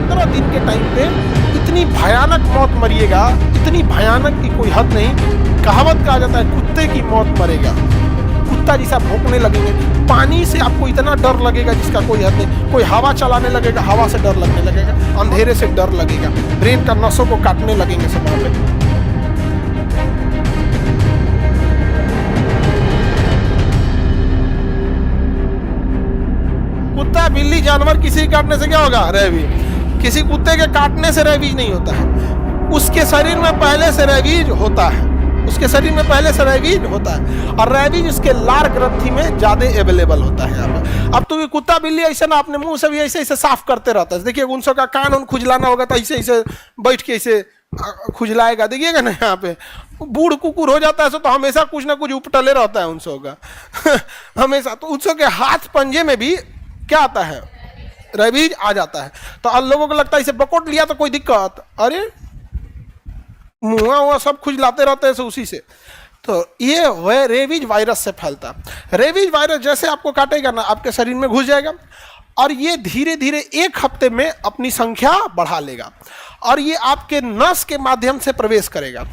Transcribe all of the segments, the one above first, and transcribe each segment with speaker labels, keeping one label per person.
Speaker 1: 15 दिन के टाइम पे इतनी भयानक मौत मरिएगा, इतनी भयानक की कोई हद नहीं। कहावत कहा जाता है कुत्ते की मौत मरेगा, कुत्ता जैसा भौंकने लगेंगे। पानी से आपको इतना डर लगेगा जिसका कोई हद नहीं। कोई हवा चलाने लगेगा, हवा से डर लगने लगेगा, अंधेरे से डर लगेगा, ब्रेन का नसों को काटने लगेंगे सब वहाँ पे। कुत्ता बिल्ली जानवर किसी काटने से क्या होगा? रेबीज। किसी कुत्ते के काटने से रेबीज नहीं होता है, उसके शरीर में पहले से रेबीज होता है, उसके शरीर में पहले से रेबीज होता है, और रेबीज उसके लार ग्रंथि में ज्यादा अवेलेबल होता है यहाँ पर। अब तो ये कुत्ता बिल्ली ऐसे ना अपने मुंह से भी ऐसे ऐसे साफ करते रहता है। देखिए उन का कान उन खुजलाना होगा तो ऐसे ऐसे बैठ के ऐसे खुजलाएगा, देखिएगा ना यहाँ पे। बूढ़ कुकुर हो जाता है तो हमेशा कुछ ना कुछ उपटले रहता है उनसों का हमेशा। तो उनसों के हाथ पंजे में भी क्या आता है? रेबीज आ जाता है। तो अब लोगों को लगता है इसे पकड़ लिया तो कोई दिक्कत, अरे मुँह वहाँ सब खुजलाते रहते हैं उसी से। तो ये वह रेबीज वायरस से फैलता है। रेबीज वायरस जैसे आपको काटेगा ना, आपके शरीर में घुस जाएगा, और ये धीरे धीरे 1 हफ्ते में अपनी संख्या बढ़ा लेगा, और ये आपके नस के माध्यम से प्रवेश करेगा।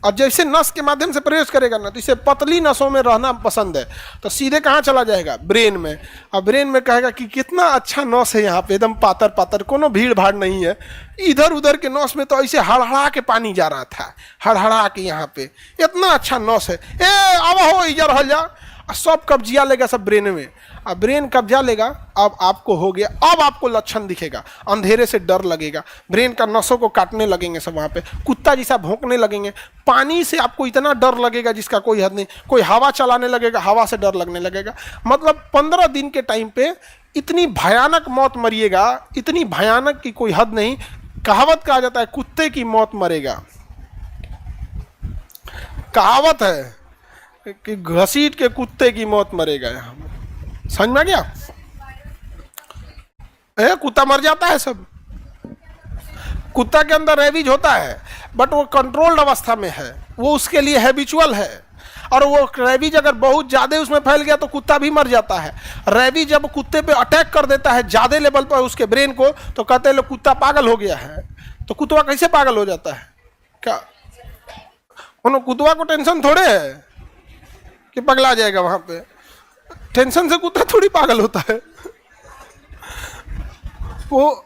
Speaker 1: और जैसे नस के माध्यम से प्रवेश करेगा ना, तो इसे पतली नसों में रहना पसंद है, तो सीधे कहाँ चला जाएगा? ब्रेन में। और ब्रेन में कहेगा कि कितना अच्छा नस है यहाँ पे, एकदम पातर पातर, कोनो भीड़ भाड़ नहीं है। इधर उधर के नस में तो ऐसे हड़हड़ा के पानी जा रहा था, हड़हड़ा के यहाँ पे इतना अच्छा नस है। ए अब हो इधर हल जा, सब कब्जिया लेगा सब ब्रेन में। अब ब्रेन कब्जा लेगा, अब आपको हो गया, अब आपको लक्षण दिखेगा, अंधेरे से डर लगेगा, ब्रेन का नसों को काटने लगेंगे सब वहाँ पे, कुत्ता जैसा भौंकने लगेंगे, पानी से आपको इतना डर लगेगा जिसका कोई हद नहीं। कोई हवा चलाने लगेगा, हवा से डर लगने लगेगा। मतलब 15 दिन के टाइम पे इतनी भयानक मौत मरिएगा, इतनी भयानक की कोई हद नहीं। कहावत कहा जाता है कुत्ते की मौत मरेगा, कहावत है कि घसीट के कुत्ते की मौत मरेगा। यहाँ समझ में आ गया? कुत्ता मर जाता है सब। कुत्ता के अंदर रेबीज होता है, बट वो कंट्रोल्ड अवस्था में है, वो उसके लिए हैबिचुअल है। और वो रेबीज अगर बहुत ज़्यादा उसमें फैल गया तो कुत्ता भी मर जाता है। रेबीज जब कुत्ते पे अटैक कर देता है ज़्यादा लेवल पर उसके ब्रेन को, तो कहते हैं लोग कुत्ता पागल हो गया है। तो कुत्ता कैसे पागल हो जाता है? क्या कुत्ता को टेंशन थोड़े है कि पगला जाएगा? वहां पे टेंशन से कुत्ता थोड़ी पागल होता है। वो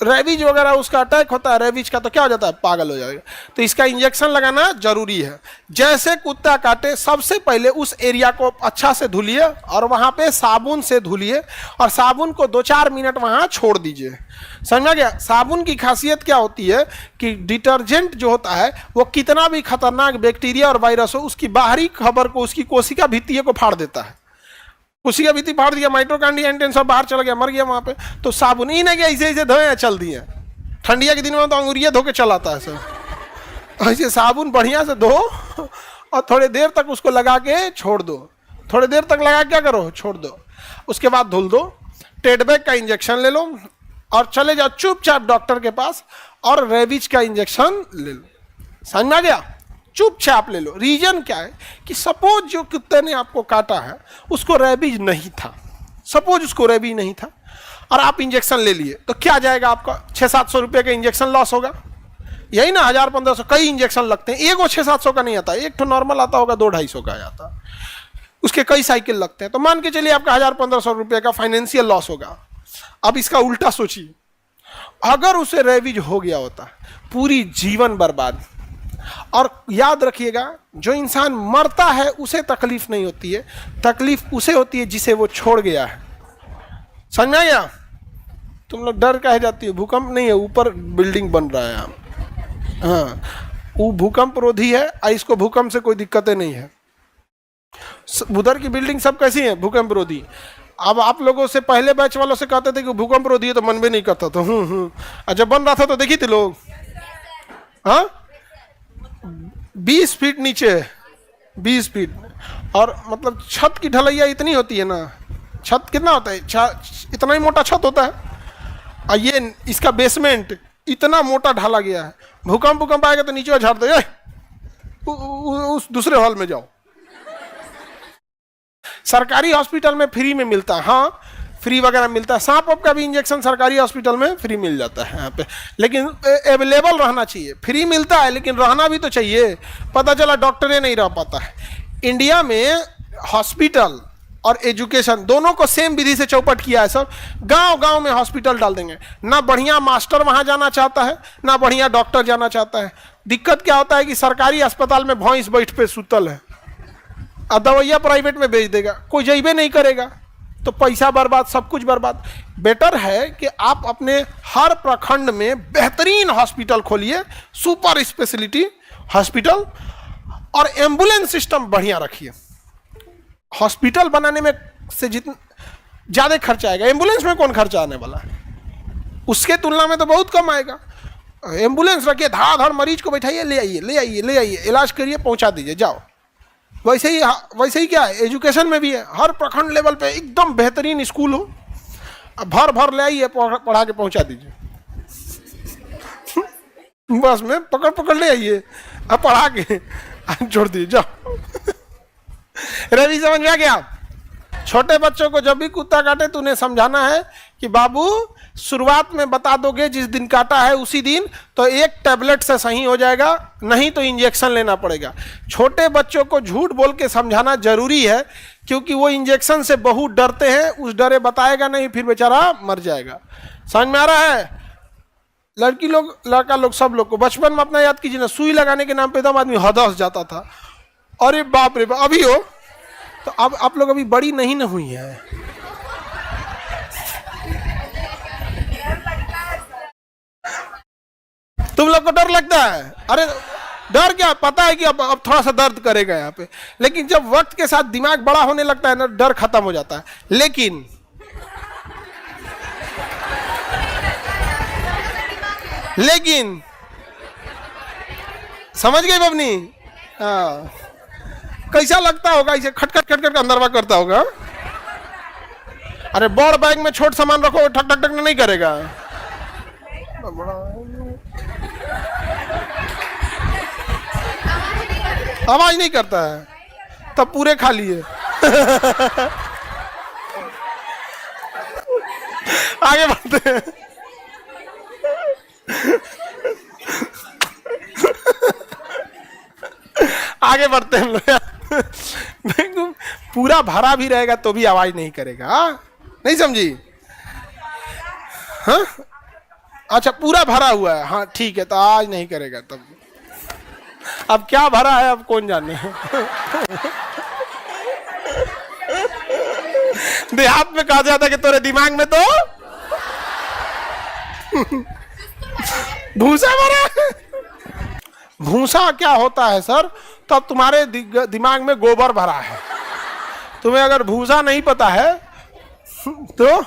Speaker 1: रेबीज वगैरह उसका अटैक होता है, रेबीज का, तो क्या हो जाता है? पागल हो जाएगा। तो इसका इंजेक्शन लगाना जरूरी है। जैसे कुत्ता काटे सबसे पहले उस एरिया को अच्छा से धुलिए, और वहां पे साबुन से धुलिए, और साबुन को 2-4 मिनट वहां छोड़ दीजिए। समझ गया? साबुन की खासियत क्या होती है कि डिटर्जेंट जो होता है वो कितना भी खतरनाक बैक्टीरिया और वायरस हो, उसकी बाहरी खबर को, उसकी कोशिका भित्ति को फाड़ देता है। कोशिका भित्ति फाड़ दिया, माइटोकॉन्ड्रिया एंटेन सब बाहर चला गया, मर गया वहां पे। तो साबुन ही नहीं, ऐसे ऐसे धोए चल दिए। ठंडिया के दिन में तो अंगुरिया धो के चलाता है सब। ऐसे साबुन बढ़िया से धो और थोड़ी देर तक उसको लगा के छोड़ दो। थोड़ी देर तक लगा क्या करो? छोड़ दो। उसके बाद धुल दो, टेडबैक का इंजेक्शन ले लो, और चले जाओ चुपचाप डॉक्टर के पास, और रेबीज का इंजेक्शन ले लो। समझ में आ गया? चुपचाप ले लो। रीजन क्या है कि सपोज जो कुत्ते ने आपको काटा है उसको रेबीज नहीं था, सपोज उसको रेबीज नहीं था, और आप इंजेक्शन ले लिए, तो क्या जाएगा आपका? 600-700 रुपये का इंजेक्शन लॉस होगा। यही ना, 1000-1500 कई इंजेक्शन लगते हैं, एक वो 600-700 का नहीं आता, एक तो नॉर्मल आता होगा 200-250 का आता, उसके कई साइकिल लगते हैं। तो मान के चलिए आपका 1000-1500 रुपये का फाइनेंशियल लॉस होगा। अब इसका उल्टा सोचिए, अगर उसे रेबीज हो गया होता, पूरी जीवन बर्बाद। और याद रखिएगा, जो इंसान मरता है उसे तकलीफ नहीं होती है, तकलीफ उसे होती है जिसे वो छोड़ गया है। समझ में आ गया? तुम लोग डर काहे जाती हो? भूकंप नहीं है, ऊपर बिल्डिंग बन रहा है। हाँ, वो भूकंप रोधी है, इसको भूकंप से कोई दिक्कतें नहीं है। उधर की बिल्डिंग सब कैसी है? भूकंप रोधी। अब आप लोगों से पहले बैच वालों से कहते थे कि भूकंप रोधी है, तो मन में नहीं करता था। जब बन रहा था तो देखी थे लोग, हाँ 20 फीट नीचे, 20 फीट, और मतलब छत की ढलैया इतनी होती है ना, छत कितना होता है? इतना ही मोटा छत होता है, और ये इसका बेसमेंट इतना मोटा ढाला गया है। भूकंप आएगा तो नीचे झाड़ दे, उस दूसरे हॉल में जाओ। सरकारी हॉस्पिटल में फ्री में मिलता है, हाँ फ्री वगैरह मिलता है। सांप वाप का भी इंजेक्शन सरकारी हॉस्पिटल में फ्री मिल जाता है यहाँ पे, लेकिन अवेलेबल रहना चाहिए। फ्री मिलता है लेकिन रहना भी तो चाहिए। पता चला डॉक्टर नहीं रह पाता है। इंडिया में हॉस्पिटल और एजुकेशन दोनों को सेम विधि से चौपट किया है सर। गांव गांव में हॉस्पिटल डाल देंगे, ना बढ़िया मास्टर वहां जाना चाहता है ना बढ़िया डॉक्टर जाना चाहता है। दिक्कत क्या होता है कि सरकारी अस्पताल में भैंस बैठ पे सुतल है और दवाइयाँ प्राइवेट में बेच देगा, कोई जइबे नहीं करेगा, तो पैसा बर्बाद, सब कुछ बर्बाद। बेटर है कि आप अपने हर प्रखंड में बेहतरीन हॉस्पिटल खोलिए, सुपर स्पेशलिटी हॉस्पिटल, और एम्बुलेंस सिस्टम बढ़िया रखिए। हॉस्पिटल बनाने में से जितना ज़्यादा खर्चा आएगा, एम्बुलेंस में कौन खर्चा आने वाला है? उसके तुलना में तो बहुत कम आएगा। एम्बुलेंस रखिए, धाड़ मरीज को बैठाइए, ले आइए ले आइए ले आइए, इलाज करिए, पहुंचा दीजिए, जाओ। वैसे ही क्या है, एजुकेशन में भी है। हर प्रखंड लेवल पे एकदम बेहतरीन स्कूल हो, भर भर ले आइए, पढ़ा के पहुंचा दीजिए। बस में पकड़ पकड़ ले आइए, अब पढ़ा के छोड़ दीजिए, जाओ। रवि समझ में आ गया? छोटे बच्चों को जब भी कुत्ता काटे तो उन्हें समझाना है कि बाबू शुरुआत में बता दोगे जिस दिन काटा है उसी दिन, तो एक टैबलेट से सही हो जाएगा, नहीं तो इंजेक्शन लेना पड़ेगा। छोटे बच्चों को झूठ बोल के समझाना जरूरी है, क्योंकि वो इंजेक्शन से बहुत डरते हैं। उस डरे बताएगा नहीं, फिर बेचारा मर जाएगा। समझ में आ रहा है? लड़की लोग, लड़का लोग, सब लोग को बचपन में अपना याद कीजिए ना, सुई लगाने के नाम पे एकदम आदमी हदस जाता था। अरे बाप रे बाप, अभी हो तो अब आप लोग अभी बड़ी नहीं न हुई है। तुम लोग को डर लगता है? अरे डर क्या, पता है कि अब थोड़ा सा दर्द करेगा यहाँ पे, लेकिन जब वक्त के साथ दिमाग बड़ा होने लगता है ना, डर खत्म हो जाता है। लेकिन समझ गए बबनी? हाँ, कैसा लगता होगा? इसे खटखट खटखट अंदरवा करता होगा। अरे बड़ बैग में छोट सामान रखो, ठक ठक ठक नहीं करेगा। आवाज नहीं करता है, तब पूरे खाली है। आगे बढ़ते हैं। आगे बढ़ते हैं लोग। पूरा भरा भी रहेगा तो भी आवाज नहीं करेगा। नहीं समझी? हाँ, अच्छा पूरा भरा हुआ है, हाँ ठीक है, तो आज नहीं करेगा। तब अब क्या भरा है अब कौन जाने। देहात में कहा जाता है कि तेरे दिमाग में तो भूसा भरा है। भूसा क्या होता है सर? तब तुम्हारे दिमाग में गोबर भरा है। तुम्हें अगर भूसा नहीं पता है तो